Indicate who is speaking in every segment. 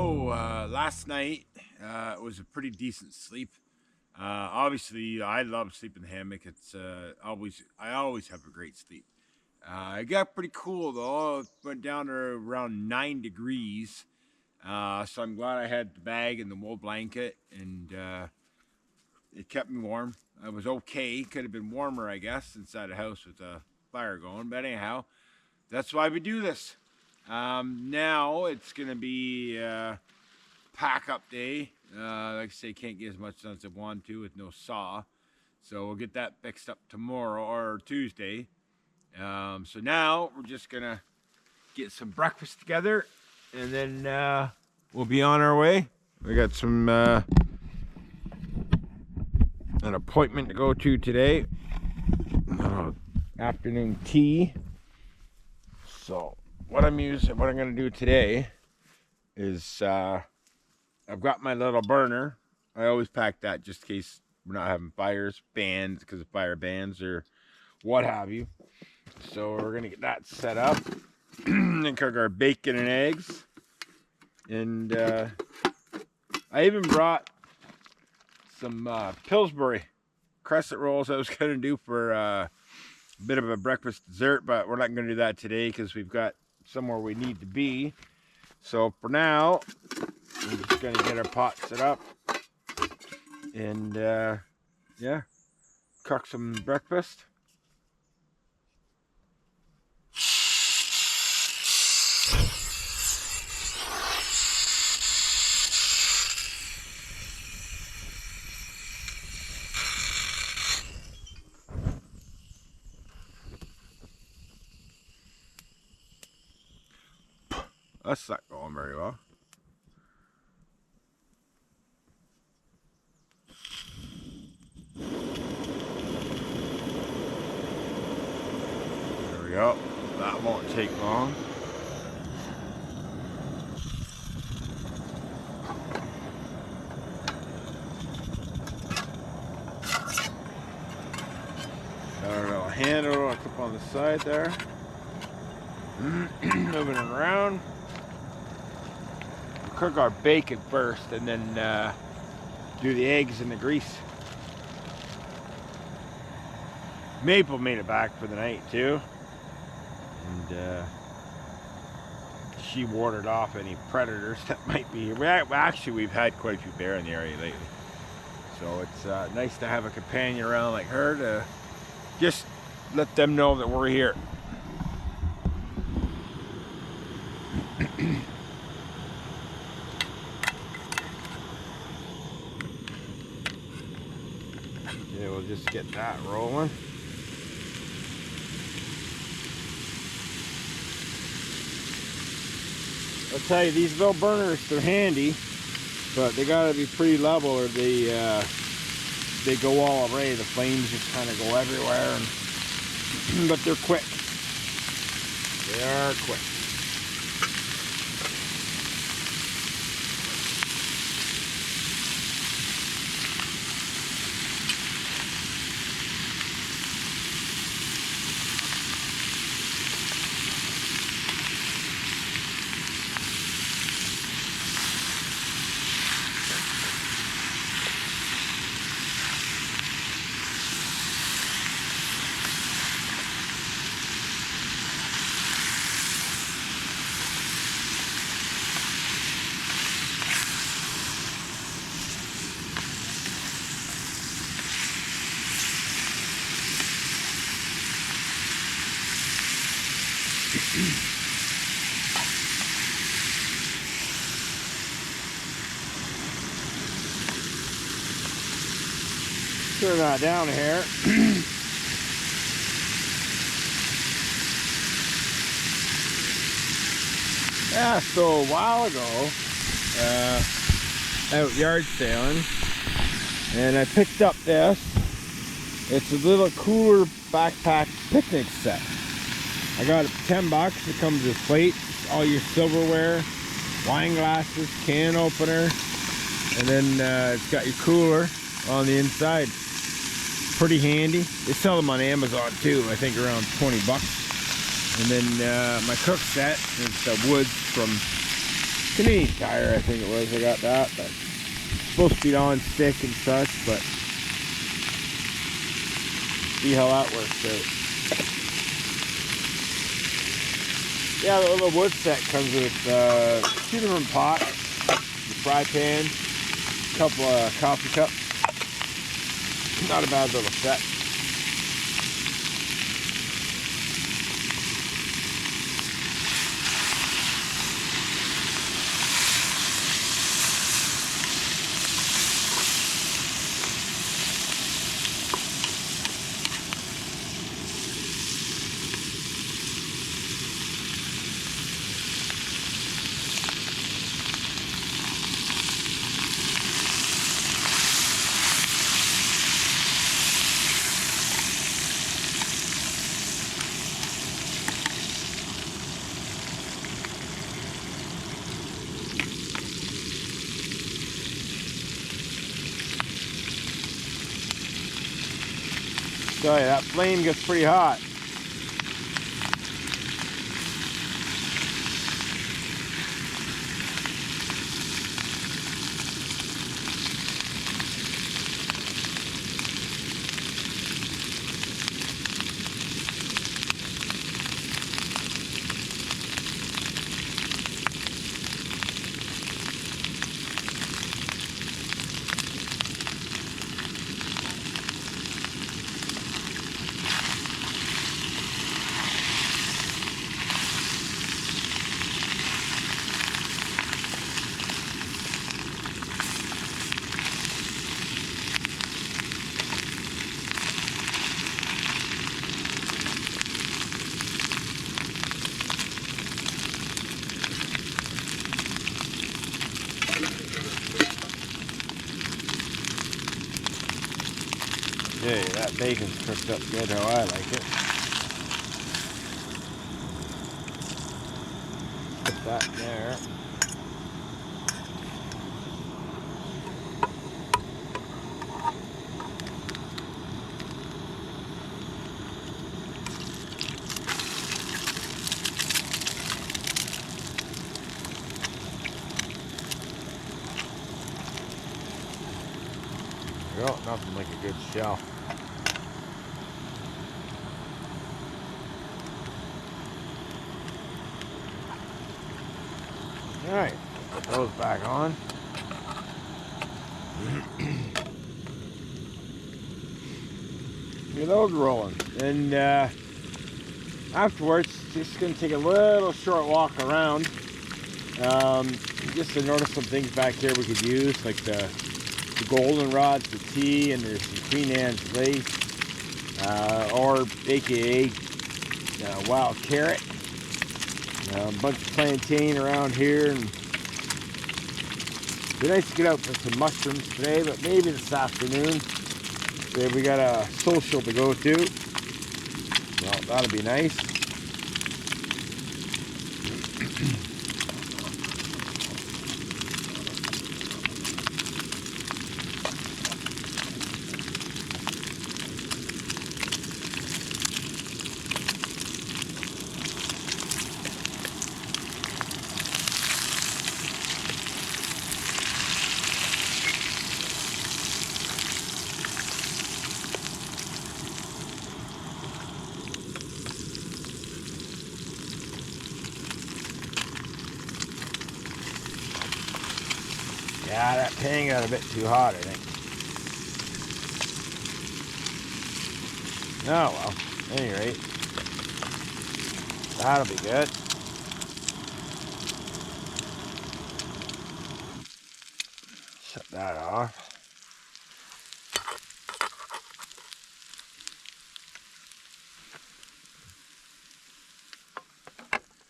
Speaker 1: So last night it was a pretty decent sleep. Obviously, I love sleeping in the hammock. It's I always have a great sleep. It got pretty cool though. It went down to around 9 degrees. So I'm glad I had the bag and the wool blanket, and it kept me warm. I was okay. Could have been warmer, I guess, inside the house with the fire going. But anyhow, that's why we do this. Now it's gonna be pack up day. Like I say, can't get as much done as I want to with no saw, so we'll get that fixed up tomorrow or Tuesday. So now we're just gonna get some breakfast together, and then we'll be on our way. We got some an appointment to go to today. Afternoon tea. So what I'm gonna do today is I've got my little burner. I always pack that just in case we're not having fires, bans, because of fire bans or what have you. So we're gonna get that set up and cook our bacon and eggs. And I even brought some Pillsbury crescent rolls I was gonna do for a bit of a breakfast dessert, but we're not gonna do that today because we've got somewhere we need to be. So for now, we're just gonna get our pot set up and yeah, cook some breakfast. That's not going very well. There we go. That won't take long. Our little handle I'll clip on the side there. Moving it around. We'll cook our bacon first and then do the eggs in the grease. Maple made it back for the night too. And she warded off any predators that might be here. Actually, we've had quite a few bear in the area lately. So it's nice to have a companion around like her to just let them know that we're here. Yeah, we'll just get that rolling. I'll tell you, these little burners, they're handy, but they gotta be pretty level or they go all array. The flames just kind of go everywhere, but they're quick. They are quick. Turn that down here. Yeah, so a while ago, out yard sailing, and I picked up this. It's a little cooler backpack picnic set. I got it for $10. It comes with plates, all your silverware, wine glasses, can opener, and then it's got your cooler on the inside. Pretty handy. They sell them on Amazon too, I think around $20. And then my cook set is the woods from
Speaker 2: Canadian Tire, I think it was. I got that, but supposed to be on stick and such, but see how that works out. Yeah, the little wood set comes with 2 different pots, the fry pan, a couple of coffee cups. Not a bad little set. So yeah, that flame gets pretty hot. Yeah, that bacon's cooked up good how I like it. Put that in there. There we go, nothing like a good shell. Alright, put those back on. Get those rolling. And afterwards, just going to take a little short walk around. Just to notice some things back here we could use, like the goldenrods, the tea, and there's some Queen Anne's lace, or aka wild carrot. A bunch of plantain around here, and it'd be nice to get out for some mushrooms today, but maybe this afternoon. So we got a social to go to. Well, that'll be nice. Yeah, that pan got a bit too hot, I think. Oh well, at any rate, that'll be good. Shut that off.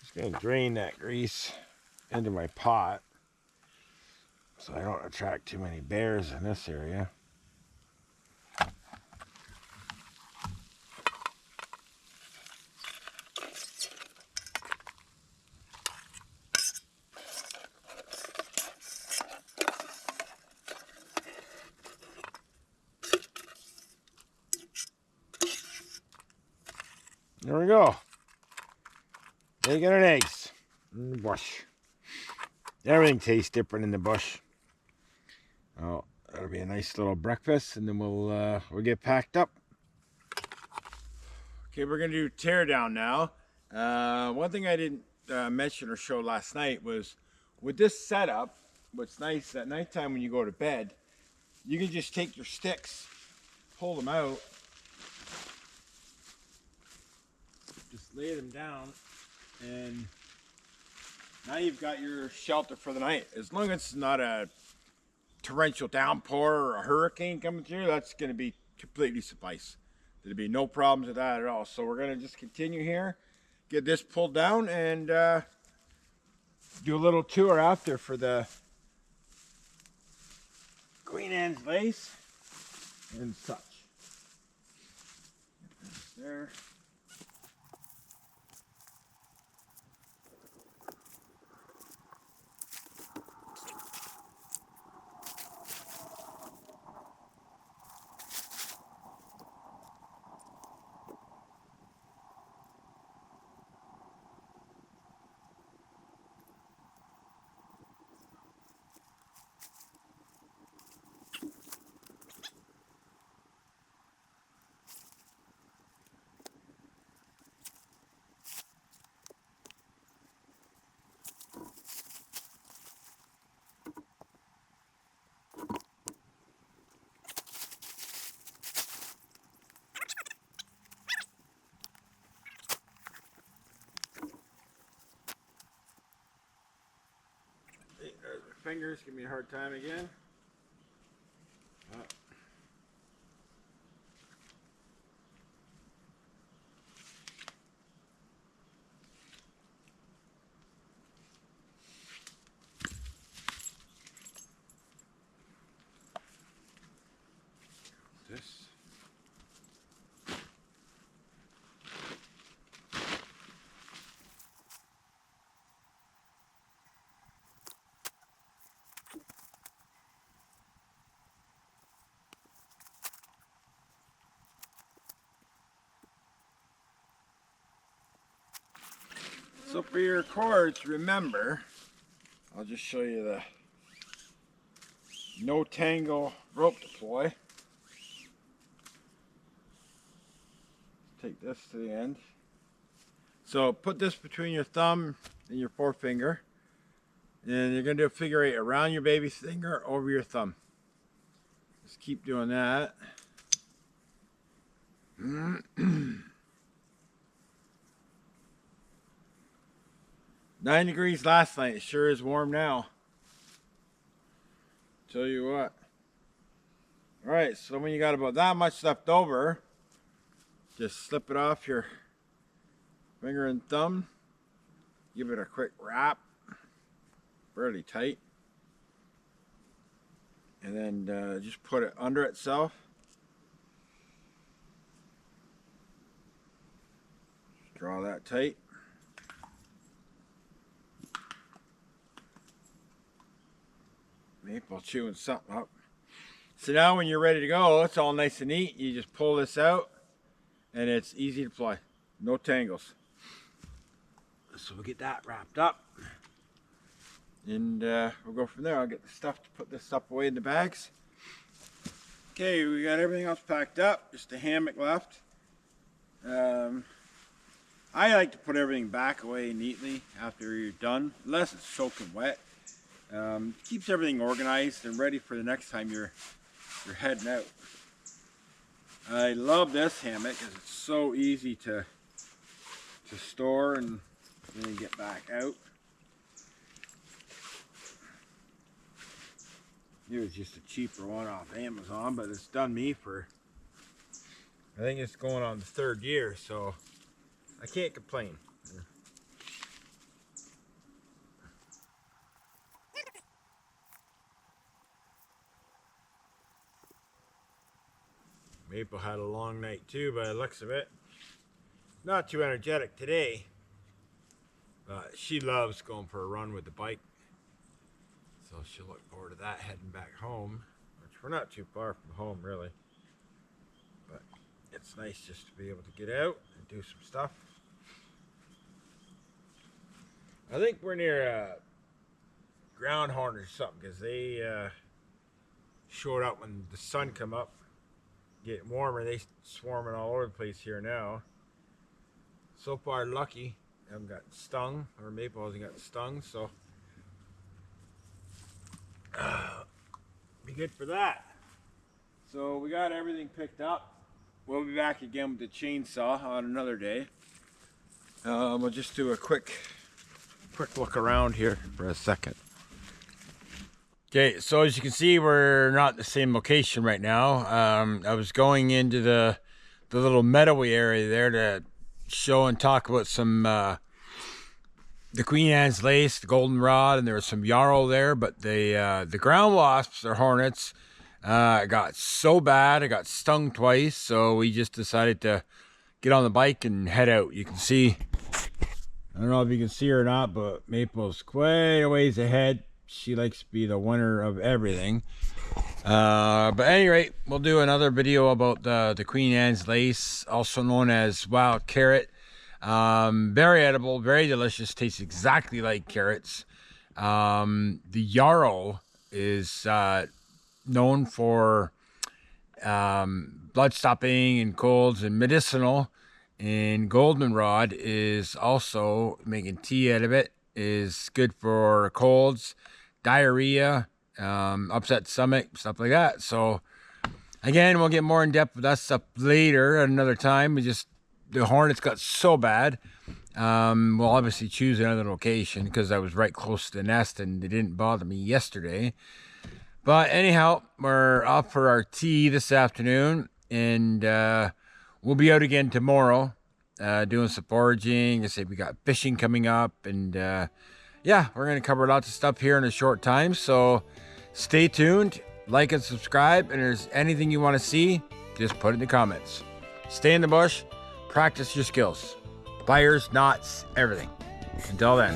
Speaker 2: Just gonna drain that grease into my pot so I don't attract too many bears in this area. There we go. Bacon and eggs. Wash. Everything tastes different in the bush. Oh, that'll be a nice little breakfast, and then we'll get packed up.
Speaker 1: Okay, we're gonna do tear down now. One thing I didn't mention or show last night was with this setup. What's nice at nighttime when you go to bed, you can just take your sticks, pull them out, just lay them down, and now you've got your shelter for the night. As long as it's not a torrential downpour or a hurricane coming through, that's going to be completely suffice. There'll be no problems with that at all. So we're going to just continue here, get this pulled down, and do a little tour after for the Queen Anne's lace and such. There. There's my fingers, give me a hard time again. This. So for your cords, remember, I'll just show you the no tangle rope deploy. Take this to the end. So put this between your thumb and your forefinger, and you're going to do a figure eight around your baby's finger over your thumb. Just keep doing that. 9 degrees last night. It sure is warm now. Tell you what. Alright, so when you got about that much left over, just slip it off your finger and thumb. Give it a quick wrap. Fairly tight. And then just put it under itself. Draw that tight. Maple chewing something up. So now when you're ready to go, it's all nice and neat. You just pull this out and it's easy to apply. No tangles. So we'll get that wrapped up. And we'll go from there. I'll get the stuff to put this stuff away in the bags. Okay, we got everything else packed up. Just a hammock left. I like to put everything back away neatly after you're done, unless it's soaking wet. Keeps everything organized and ready for the next time you're heading out. I love this hammock because it's so easy to store and then get back out. It was just a cheaper one off Amazon, but it's done me for, I think it's going on the 3rd year, so I can't complain. Maple had a long night too, by the looks of it. Not too energetic today, but she loves going for a run with the bike. So she'll look forward to that heading back home, which we're not too far from home really. But it's nice just to be able to get out and do some stuff. I think we're near ground hornets or something, because they showed up when the sun come up. Getting warmer, they swarming all over the place here now. So far lucky, I haven't got stung, or Maple hasn't got stung, so be good for that. So we got everything picked up. We'll be back again with the chainsaw on another day. We'll just do a quick look around here for a second. Okay, so as you can see, we're not in the same location right now. I was going into the little meadowy area there to show and talk about some the Queen Anne's lace, the goldenrod, and there was some yarrow there. But the ground wasps or hornets got so bad, I got stung twice. So we just decided to get on the bike and head out. You can see, I don't know if you can see her or not, but Maple's quite a ways ahead. She likes to be the winner of everything. But at any rate, we'll do another video about the Queen Anne's lace, also known as wild carrot. Very edible, very delicious, tastes exactly like carrots. The yarrow is known for blood stopping and colds and medicinal. And goldenrod is also, making tea out of it, is good for colds, diarrhea, upset stomach, stuff like that. So again, we'll get more in depth with that stuff later at another time. The hornets got so bad. We'll obviously choose another location because I was right close to the nest and they didn't bother me yesterday. But anyhow, we're off for our tea this afternoon, and we'll be out again tomorrow doing some foraging. I say we got fishing coming up, and yeah, we're going to cover lots of stuff here in a short time. So stay tuned, like and subscribe, and if there's anything you want to see, just put it in the comments. Stay in the bush, practice your skills. Fires, knots, everything. Until then.